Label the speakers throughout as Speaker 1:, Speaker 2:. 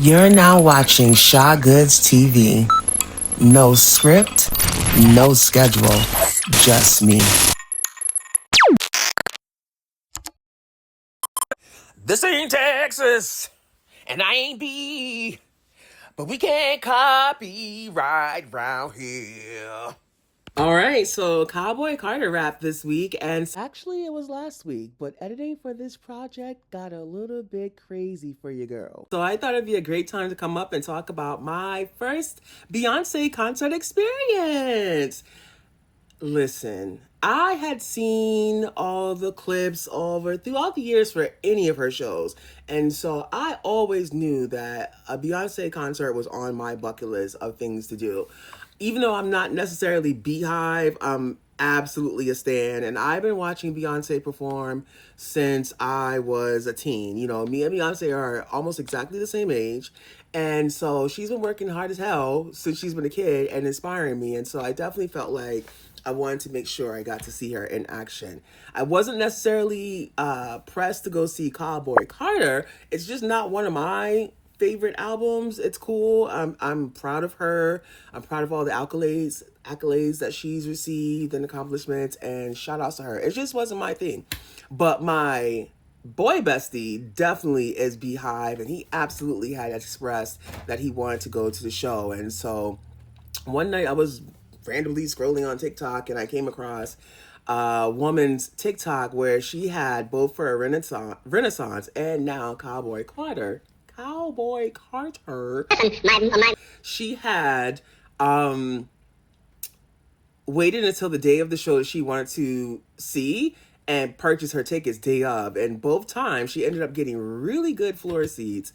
Speaker 1: You're now watching Shaw Goods TV. No script, no schedule, just me.
Speaker 2: This ain't Texas, and I ain't B, but we can't copyright round here. All right, so Cowboy Carter rap this week, and actually it was last week, but editing for this project got a little bit crazy for your girl. So I thought it'd be a great time to come up and talk about my first Beyonce concert experience. Listen, I had seen all the clips throughout the years for any of her shows. And so I always knew that a Beyonce concert was on my bucket list of things to do. Even though I'm not necessarily Beehive, I'm absolutely a stan. And I've been watching Beyonce perform since I was a teen. You know, me and Beyonce are almost exactly the same age. And so she's been working hard as hell since she's been a kid and inspiring me. And so I definitely felt like I wanted to make sure I got to see her in action. I wasn't necessarily pressed to go see Cowboy Carter. It's just not one of my favorite albums. It's cool. I'm proud of her. I'm proud of all the accolades that she's received and accomplishments, and shout outs to her. It just wasn't my thing. But my boy bestie definitely is Beehive, and he absolutely had expressed that he wanted to go to the show. And so one night I was randomly scrolling on TikTok and I came across a woman's TikTok where she had both for a Renaissance and now Cowboy Carter. She had waited until the day of the show that she wanted to see and purchase her tickets day of. And both times she ended up getting really good floor seats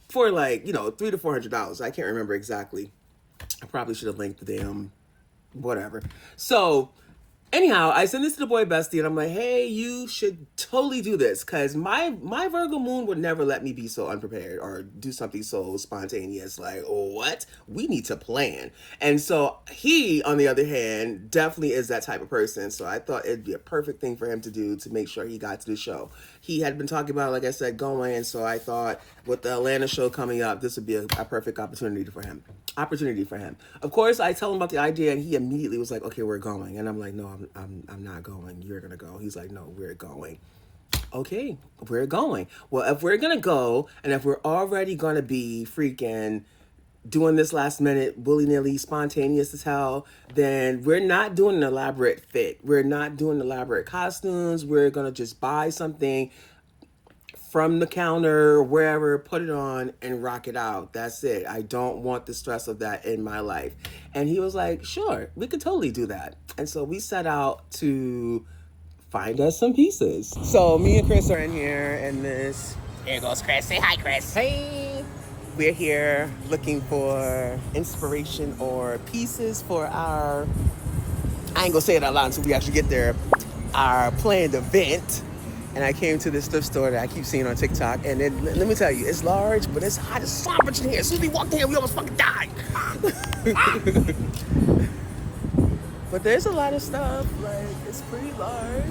Speaker 2: for like, $300 to $400. I can't remember exactly. I probably should have linked the damn whatever. So anyhow, I sent this to the boy bestie and I'm like, hey, you should totally do this, because my Virgo moon would never let me be so unprepared or do something so spontaneous. Like, what? We need to plan. And so he, on the other hand, definitely is that type of person. So I thought it'd be a perfect thing for him to do to make sure he got to the show. He had been talking about, like I said, going, and so I thought with the Atlanta show coming up, this would be a perfect opportunity for him. Of course, I tell him about the idea, and he immediately was like, "Okay, we're going." And I'm like, "No, I'm not going. You're gonna go." He's like, "No, we're going." Okay, we're going. Well, if we're gonna go, and if we're already gonna be freaking doing this last minute, willy-nilly, spontaneous as hell, then we're not doing an elaborate fit. We're not doing elaborate costumes. We're gonna just buy something from the counter, wherever, put it on and rock it out. That's it. I don't want the stress of that in my life. And he was like, sure, we could totally do that. And so we set out to find us some pieces. So me and Chris are in here, and
Speaker 3: Here goes Chris. Say hi, Chris.
Speaker 2: hey, we're here looking for inspiration or pieces for I ain't gonna say it out loud until we actually get there, our planned event. And I came to this thrift store that I keep seeing on TikTok. And then, let me tell you, it's large, but it's hot as garbage in here. As soon as we walked in here, we almost fucking died. But there's a lot of stuff. Like, it's pretty large.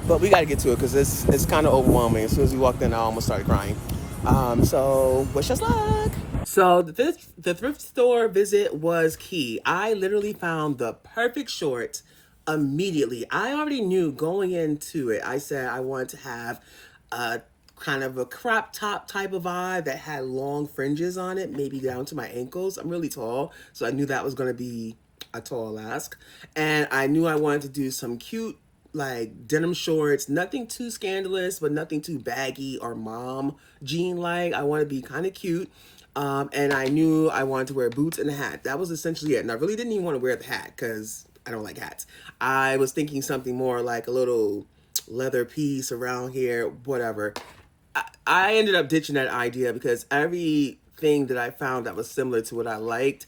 Speaker 2: But we got to get to it because it's kind of overwhelming. As soon as we walked in, I almost started crying. So wish us luck. So the thrift store visit was key. I literally found the perfect shorts immediately. I already knew going into it. I said I wanted to have a kind of a crop top type of vibe that had long fringes on it, maybe down to my ankles. I'm really tall, so I knew that was going to be a tall ask. And I knew I wanted to do some cute like denim shorts, nothing too scandalous, but nothing too baggy or mom jean like. I want to be kind of cute. And I knew I wanted to wear boots and a hat. That was essentially it. And I really didn't even want to wear the hat because I don't like hats. I was thinking something more like a little leather piece around here, whatever. I ended up ditching that idea because everything that I found that was similar to what I liked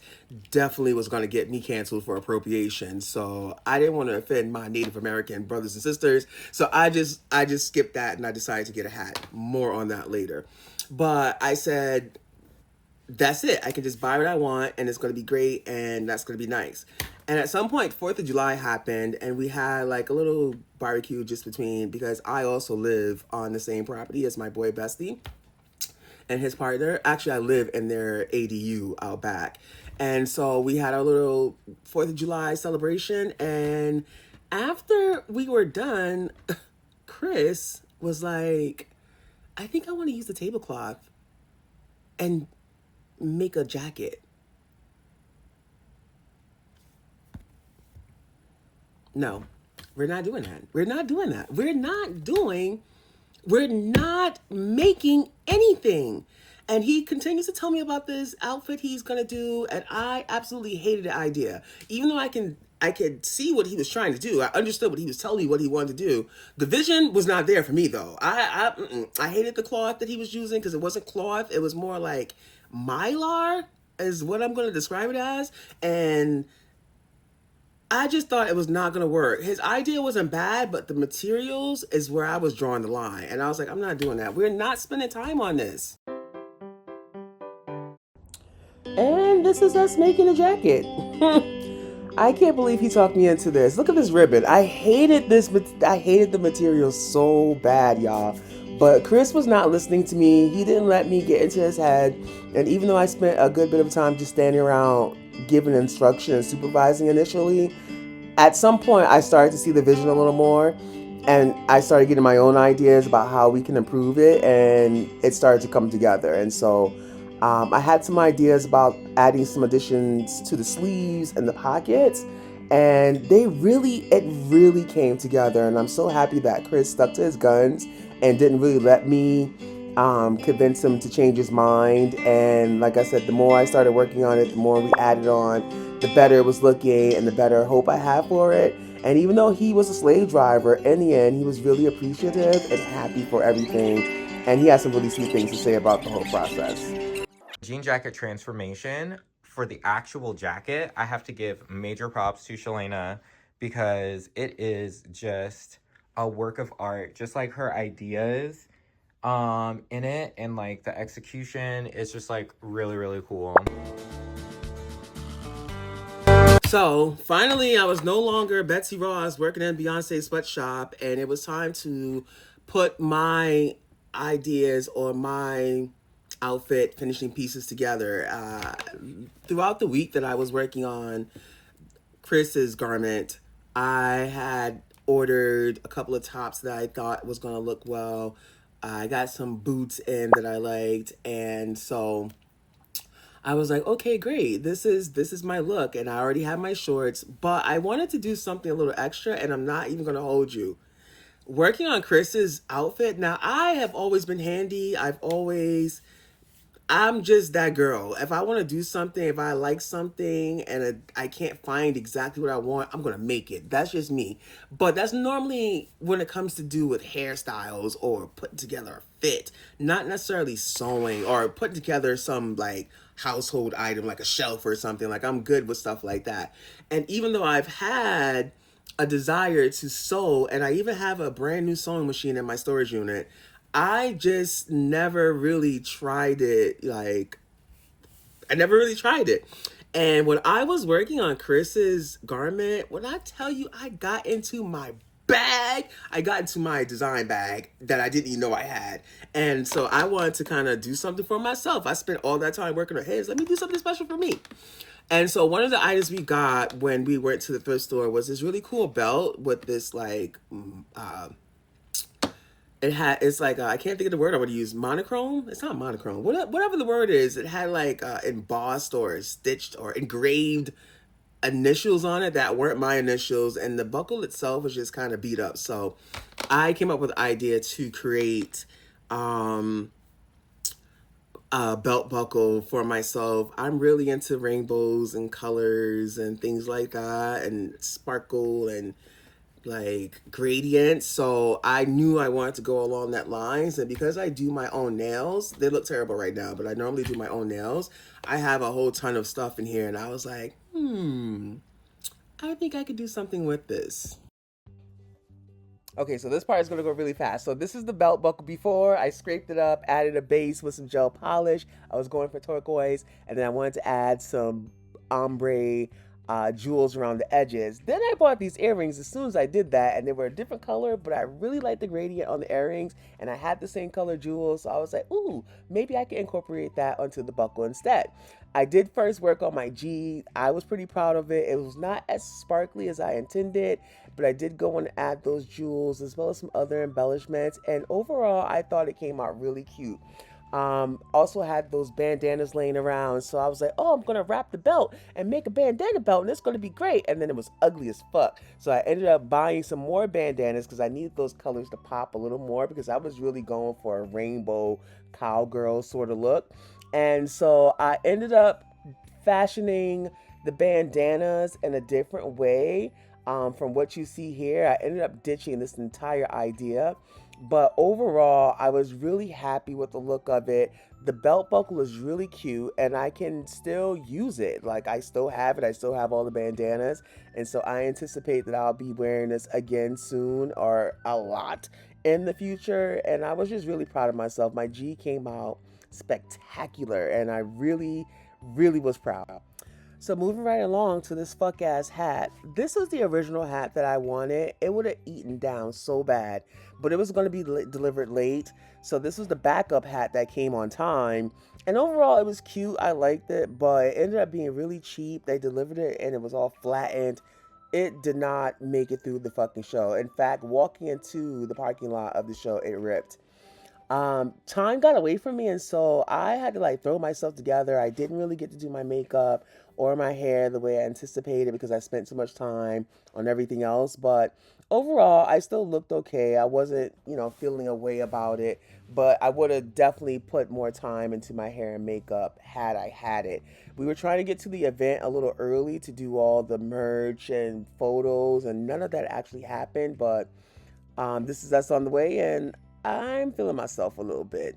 Speaker 2: definitely was going to get me canceled for appropriation. So I didn't want to offend my Native American brothers and sisters. So I just skipped that and I decided to get a hat. More on that later. But I said, that's it. I can just buy what I want and it's going to be great and that's going to be nice. And at some point, 4th of July happened and we had like a little barbecue just between, because I also live on the same property as my boy Bestie and his partner. Actually, I live in their ADU out back. And so we had our little 4th of July celebration. And after we were done, Chris was like, I think I want to use the tablecloth and make a jacket. No, we're not doing that. We're not doing that. We're not making anything. And he continues to tell me about this outfit he's gonna do, and I absolutely hated the idea. Even though I could see what he was trying to do. I understood what he was telling me what he wanted to do. The vision was not there for me though. I hated the cloth that he was using because it wasn't cloth. It was more like mylar is what I'm gonna describe it as. And I just thought it was not going to work. His idea wasn't bad, but the materials is where I was drawing the line. And I was like, I'm not doing that. We're not spending time on this. And this is us making a jacket. I can't believe he talked me into this. Look at this ribbon. I hated the material so bad, y'all. But Chris was not listening to me. He didn't let me get into his head. And even though I spent a good bit of time just standing around giving instruction and supervising initially, at some point I started to see the vision a little more. And I started getting my own ideas about how we can improve it. And it started to come together. And so I had some ideas about adding some additions to the sleeves and the pockets, and it really came together. And I'm so happy that Chris stuck to his guns and didn't really let me convince him to change his mind. And like I said, the more I started working on it, the more we added on, the better it was looking and the better hope I have for it. And even though he was a slave driver, in the end, he was really appreciative and happy for everything. And he has some really sweet things to say about the whole process.
Speaker 4: Jean jacket transformation. For the actual jacket, I have to give major props to Shalana because it is just a work of art. Just like her ideas in it, and like the execution is just like really cool.
Speaker 2: So finally, I was no longer Betsy Ross working in Beyonce's sweatshop, and it was time to put my ideas or my outfit finishing pieces together. Throughout the week that I was working on Chris's garment, I had ordered a couple of tops that I thought was going to look well. I got some boots in that I liked, and so I was like, okay, great. This is my look, and I already have my shorts, but I wanted to do something a little extra, and I'm not even going to hold you. Working on Chris's outfit, now I have always been handy. I'm just that girl. If I want to do something, if I like something and I can't find exactly what I want, I'm going to make it. That's just me. But that's normally when it comes to do with hairstyles or putting together a fit, not necessarily sewing or putting together some like household item like a shelf or something. Like I'm good with stuff like that. And even though I've had a desire to sew, and I even have a brand new sewing machine in my storage unit, I just never really tried it. I never really tried it. And when I was working on Chris's garment, when I tell you I got into my bag, I got into my design bag that I didn't even know I had. And so I wanted to kind of do something for myself. I spent all that time working on his. Let me do something special for me. And so one of the items we got when we went to the thrift store was this really cool belt with this like it's like I can't think of the word I would use. Monochrome? It's not monochrome. Whatever the word is, it had like embossed or stitched or engraved initials on it that weren't my initials, and the buckle itself was just kind of beat up. So I came up with the idea to create a belt buckle for myself. I'm really into rainbows and colors and things like that, and sparkle and like gradient. So I knew I wanted to go along that lines. And because I do my own nails, they look terrible right now, but I normally do my own nails. I have a whole ton of stuff in here, and I was like, I think I could do something with this. Okay, so this part is gonna go really fast. So this is the belt buckle before. I scraped it up, added a base with some gel polish. I was going for turquoise, and then I wanted to add some ombre jewels around the edges. Then I bought these earrings as soon as I did that, and they were a different color, but I really liked the gradient on the earrings, and I had the same color jewels, so I was like, ooh, maybe I can incorporate that onto the buckle instead. I did first work on my G. I was pretty proud of it. It was not as sparkly as I intended, but I did go and add those jewels as well as some other embellishments, and overall I thought it came out really cute. Also had those bandanas laying around, so I was like, oh, I'm gonna wrap the belt and make a bandana belt, and it's gonna be great. And then it was ugly as fuck, so I ended up buying some more bandanas because I needed those colors to pop a little more, because I was really going for a rainbow cowgirl sort of look. And so I ended up fashioning the bandanas in a different way. From what you see here, I ended up ditching this entire idea, but overall I was really happy with the look of it. The belt buckle is really cute, and I can still use it. Like, I still have it, I still have all the bandanas, and so I anticipate that I'll be wearing this again soon, or a lot in the future. And I was just really proud of myself. My G came out spectacular, and I really was proud. So moving right along to this fuck ass hat. This was the original hat that I wanted. It would have eaten down so bad, but it was going to be delivered late. So this was the backup hat that came on time. And overall it was cute. I liked it, but it ended up being really cheap. They delivered it and it was all flattened. It did not make it through the fucking show. In fact, walking into the parking lot of the show, it ripped. Time got away from me, and so I had to like throw myself together. I didn't really get to do my makeup or my hair the way I anticipated because I spent so much time on everything else. But overall, I still looked okay. I wasn't, feeling a way about it, but I would have definitely put more time into my hair and makeup had I had it. We were trying to get to the event a little early to do all the merch and photos, and none of that actually happened, but this is us on the way, and I'm feeling myself a little bit.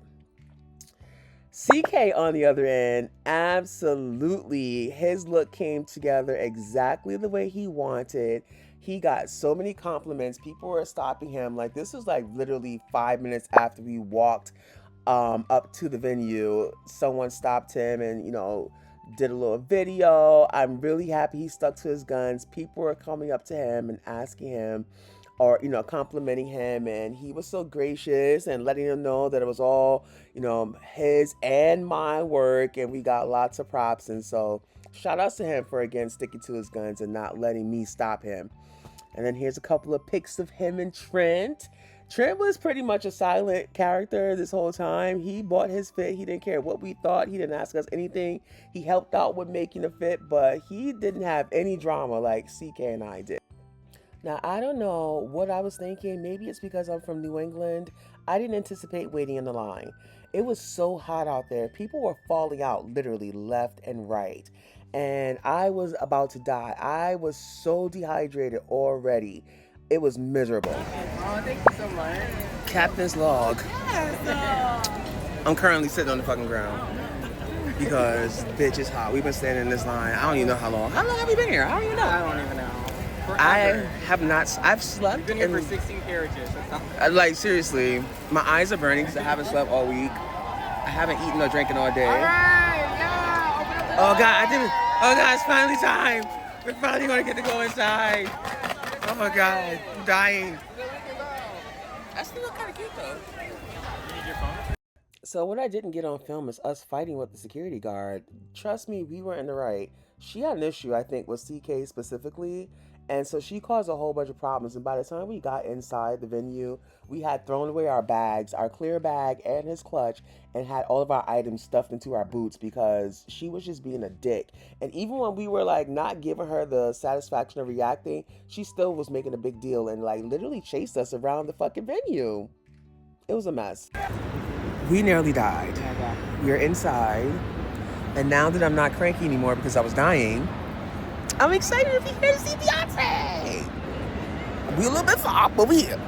Speaker 2: CK, on the other end, absolutely, his look came together exactly the way he wanted. He got so many compliments. People were stopping him. Like, this was like literally 5 minutes after we walked up to the venue. Someone stopped him and, did a little video. I'm really happy he stuck to his guns. People were coming up to him and asking him, or complimenting him, and he was so gracious and letting them know that it was all his and my work, and we got lots of props. And so shout outs to him for again sticking to his guns and not letting me stop him. And then here's a couple of pics of him and Trent. Trent was pretty much a silent character this whole time. He bought his fit. He didn't care what we thought. He didn't ask us anything. He helped out with making the fit, but he didn't have any drama like CK and I did. Now, I don't know what I was thinking. Maybe it's because I'm from New England. I didn't anticipate waiting in the line. It was so hot out there. People were falling out literally left and right. And I was about to die. I was so dehydrated already. It was miserable.
Speaker 3: Oh, thank you so much.
Speaker 2: Captain's log. I'm currently sitting on the fucking ground because bitch is hot. We've been standing in this line. I don't even know how long. How long have we been here? I don't even know.
Speaker 3: I don't even know.
Speaker 2: I have not. I've slept.
Speaker 3: You've been here for 16 carriages. That's
Speaker 2: like, seriously, my eyes are burning because I haven't slept all week. I haven't eaten or drinking all day.
Speaker 3: all right, yeah. Open up the
Speaker 2: Oh God, I didn't. Oh God, it's finally time. We're finally gonna get to go inside. Oh my God, I'm dying. That still look kind of cute though.
Speaker 3: You need your phone?
Speaker 2: So what I didn't get on film is us fighting with the security guard. Trust me, we were in the right. She had an issue, I think, with CK specifically. And so she caused a whole bunch of problems. And by the time we got inside the venue, we had thrown away our bags, our clear bag and his clutch, and had all of our items stuffed into our boots because she was just being a dick. And even when we were like not giving her the satisfaction of reacting, she still was making a big deal and like literally chased us around the fucking venue. It was a mess. We nearly died. We are inside. And now that I'm not cranky anymore because I was dying, I'm excited to be here to see Beyonce. We a little bit far, but we here.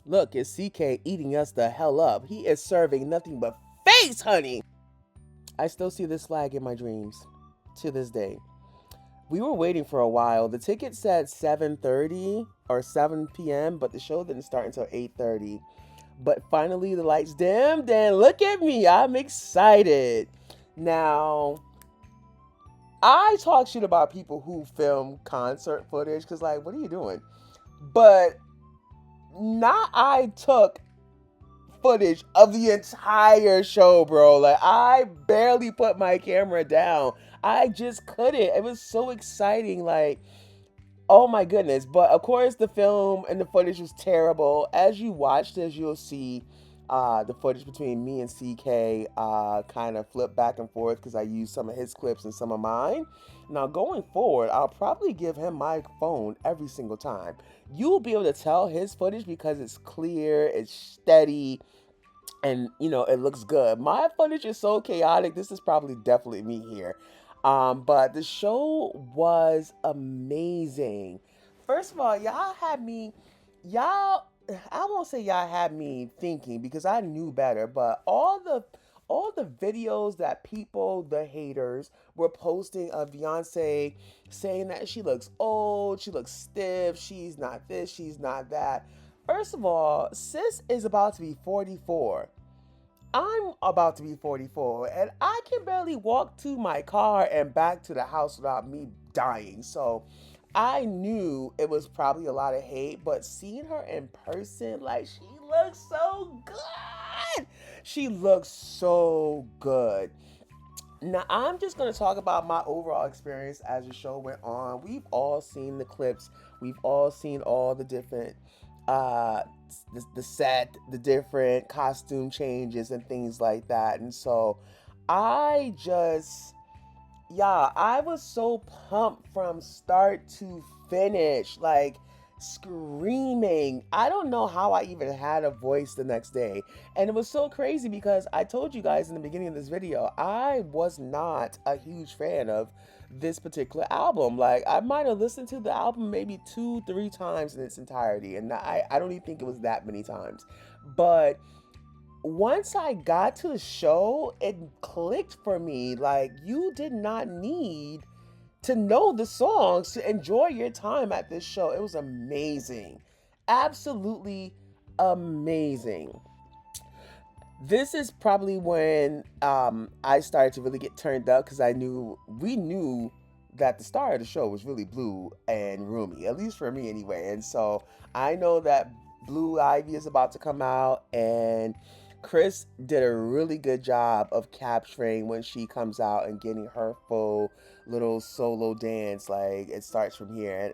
Speaker 2: Look, it's CK eating us the hell up. He is serving nothing but face, honey. I still see this flag in my dreams to this day. We were waiting for a while. The ticket said 7:30, or 7 p.m., but the show didn't start until 8:30. But finally, the lights dimmed, and look at me, I'm excited. Now, I talk shit about people who film concert footage because, like, what are you doing? But not I took footage of the entire show, bro. Like, I barely put my camera down. I just couldn't. It was so exciting. Like, oh my goodness. But of course, the film and the footage was terrible. As you watch this, you'll see the footage between me and CK kind of flip back and forth because I used some of his clips and some of mine. Now, going forward, I'll probably give him my phone every single time. You'll be able to tell his footage because it's clear, it's steady, and it looks good. My footage is so chaotic. This is probably definitely me here. But the show was amazing. First of all, y'all, I won't say y'all had me thinking because I knew better, but all the videos that people, the haters, were posting of Beyonce saying that she looks old, she looks stiff, she's not this, she's not that. First of all, sis is about to be 44. I'm about to be 44, and I can barely walk to my car and back to the house without me dying. So I knew it was probably a lot of hate, but seeing her in person, like, she looks so good. She looks so good. Now, I'm just going to talk about my overall experience as the show went on. We've all seen the clips. We've all seen all the different uh the set, the different costume changes and things like that. And so I just I was so pumped from start to finish, like screaming. I don't know how I even had a voice the next day. And it was so crazy because I told you guys in the beginning of this video, I was not a huge fan of this particular album. Like, I might have listened to the album maybe 2-3 times in its entirety. And I don't even think it was that many times. But once I got to the show, it clicked for me. Like, you did not need to know the songs to enjoy your time at this show. It was amazing. Absolutely amazing. This is probably when I started to really get turned up because we knew that the star of the show was really Blue and Rumi, at least for me anyway. And so I know that Blue Ivy is about to come out, and Chris did a really good job of capturing when she comes out and getting her full little solo dance. Like, it starts from here, and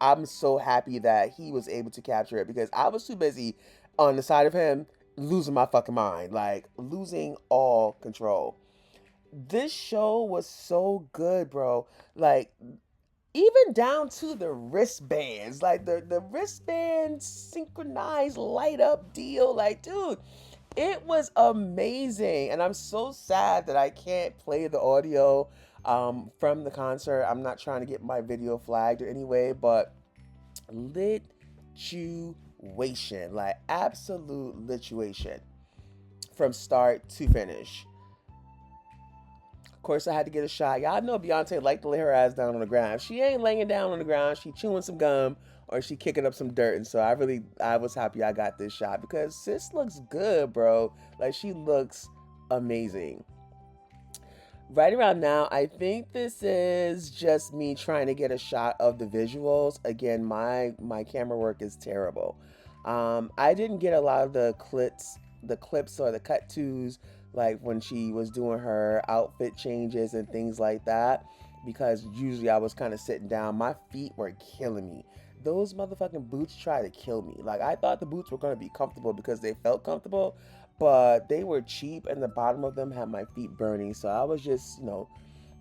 Speaker 2: I'm so happy that he was able to capture it because I was too busy on the side of him losing my fucking mind, like losing all control. This show was so good, bro. Like, even down to the wristbands, like the wristband synchronized light up deal. Like, dude, it was amazing. And I'm so sad that I can't play the audio from the concert. I'm not trying to get my video flagged or anyway, but lituation, like absolute lituation from start to finish. Of course, I had to get a shot. Y'all know Beyonce like to lay her ass down on the ground. If she ain't laying down on the ground, she chewing some gum or she kicking up some dirt. And so I was happy I got this shot because sis looks good, bro. Like, she looks amazing. Right around now, I think this is just me trying to get a shot of the visuals. Again, my camera work is terrible. I didn't get a lot of the clips or the cut twos, like when she was doing her outfit changes and things like that, because usually I was kind of sitting down. My feet were killing me. Those motherfucking boots tried to kill me. Like, I thought the boots were going to be comfortable because they felt comfortable, but they were cheap and the bottom of them had my feet burning. So I was just,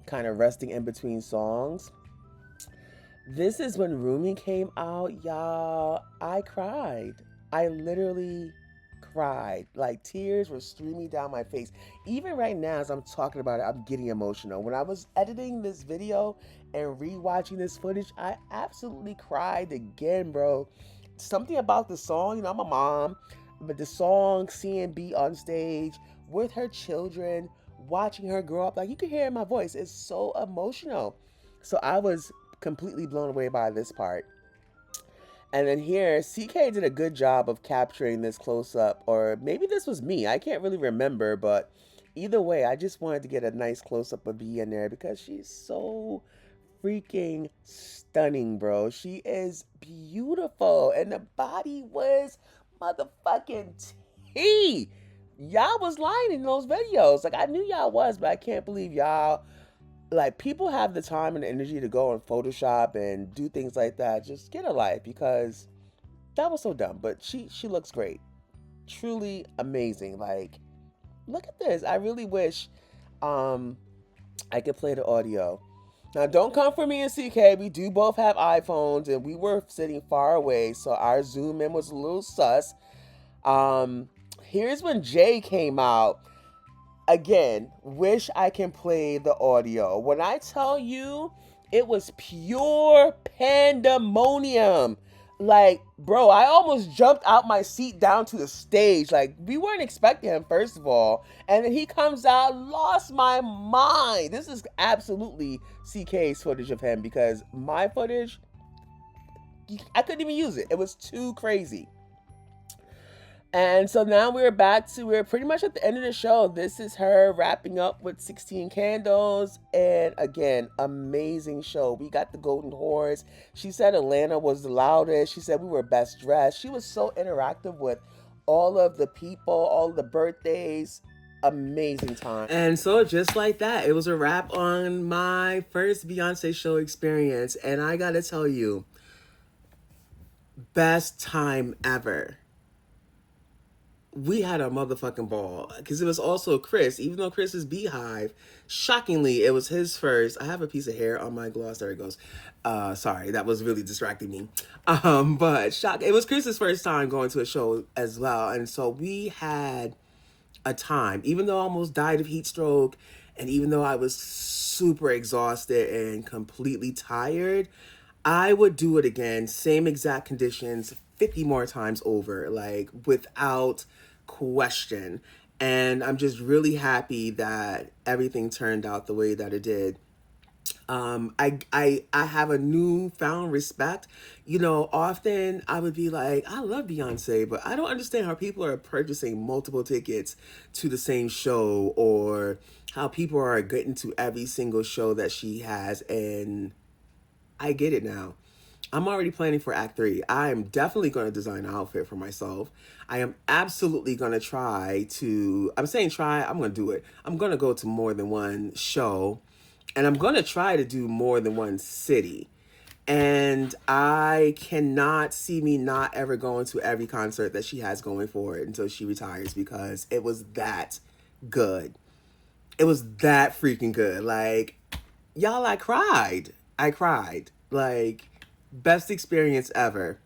Speaker 2: kind of resting in between songs. This is when Rumi came out, y'all. I cried. I literally cried. Like, tears were streaming down my face. Even right now, as I'm talking about it, I'm getting emotional. When I was editing this video and rewatching this footage, I absolutely cried again, bro. Something about the song, I'm a mom, but the song, seeing B on stage with her children, watching her grow up, like, you can hear it in my voice. It's so emotional. So I was completely blown away by this part. And then here, CK did a good job of capturing this close up, or maybe this was me. I can't really remember, but either way, I just wanted to get a nice close up of B in there because she's so freaking stunning, bro. She is beautiful, and the body was motherfucking T. Y'all was lying in those videos. Like, I knew y'all was, but I can't believe y'all, like, people have the time and the energy to go on Photoshop and do things like that. Just get a life, because that was so dumb. But she looks great, truly amazing. Like, look at this. I really wish I could play the audio. Now, don't come for me and CK. We do both have iPhones, and we were sitting far away, so our zoom in was a little sus. Here's when Jay came out. Again, wish I can play the audio. When I tell you, it was pure pandemonium. Like, bro, I almost jumped out my seat down to the stage. Like, we weren't expecting him, first of all. And then he comes out, lost my mind. This is absolutely CK's footage of him, because my footage, I couldn't even use it. It was too crazy. And so now we're pretty much at the end of the show. This is her wrapping up with 16 Candles. And again, amazing show. We got the Golden Horse. She said Atlanta was the loudest. She said we were best dressed. She was so interactive with all of the people, all of the birthdays. Amazing time. And so just like that, it was a wrap on my first Beyonce show experience. And I gotta tell you, best time ever. We had a motherfucking ball, because it was also Chris. Even though Chris is Beehive, shockingly, it was his first. I have a piece of hair on my gloss. There it goes. Sorry, that was really distracting me. But it was Chris's first time going to a show as well. And so we had a time, even though I almost died of heat stroke, and even though I was super exhausted and completely tired, I would do it again, same exact conditions, 50 more times over, like, without question. And I'm just really happy that everything turned out the way that it did. I have a newfound respect. You know, often I would be like, I love Beyonce, but I don't understand how people are purchasing multiple tickets to the same show, or how people are getting to every single show that she has. And I get it now. I'm already planning for Act 3. I am definitely going to design an outfit for myself. I am absolutely going to try to, I'm saying try, I'm going to do it. I'm going to go to more than one show, and I'm going to try to do more than one city. And I cannot see me not ever going to every concert that she has going forward until she retires, because it was that good. It was that freaking good. Like, y'all, I cried. Like, best experience ever.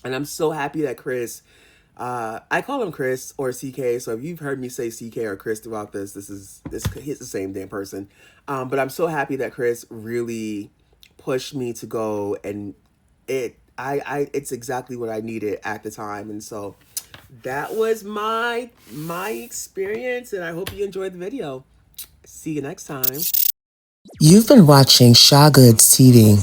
Speaker 2: And I'm so happy that Chris, I call him Chris or CK, so if you've heard me say CK or Chris throughout this, he's the same damn person. But I'm so happy that Chris really pushed me to go, and it's exactly what I needed at the time. And so that was my experience, and I hope you enjoyed the video. See you next time.
Speaker 1: You've been watching Shawgood's TV.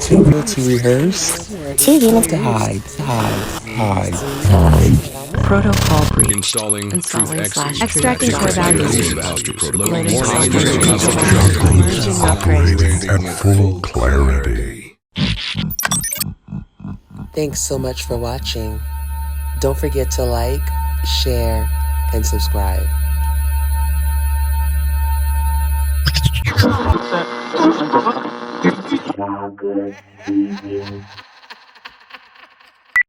Speaker 1: Too little to rehearse, too little to hide.
Speaker 5: Protocol breach.
Speaker 6: Installing
Speaker 5: Installing/extracting
Speaker 6: Extracting
Speaker 5: core values.
Speaker 6: Loading
Speaker 5: Merging upgrades.
Speaker 6: at full clarity.
Speaker 1: Thanks so much for watching. Don't forget to like, share, and subscribe. Shawgood TV.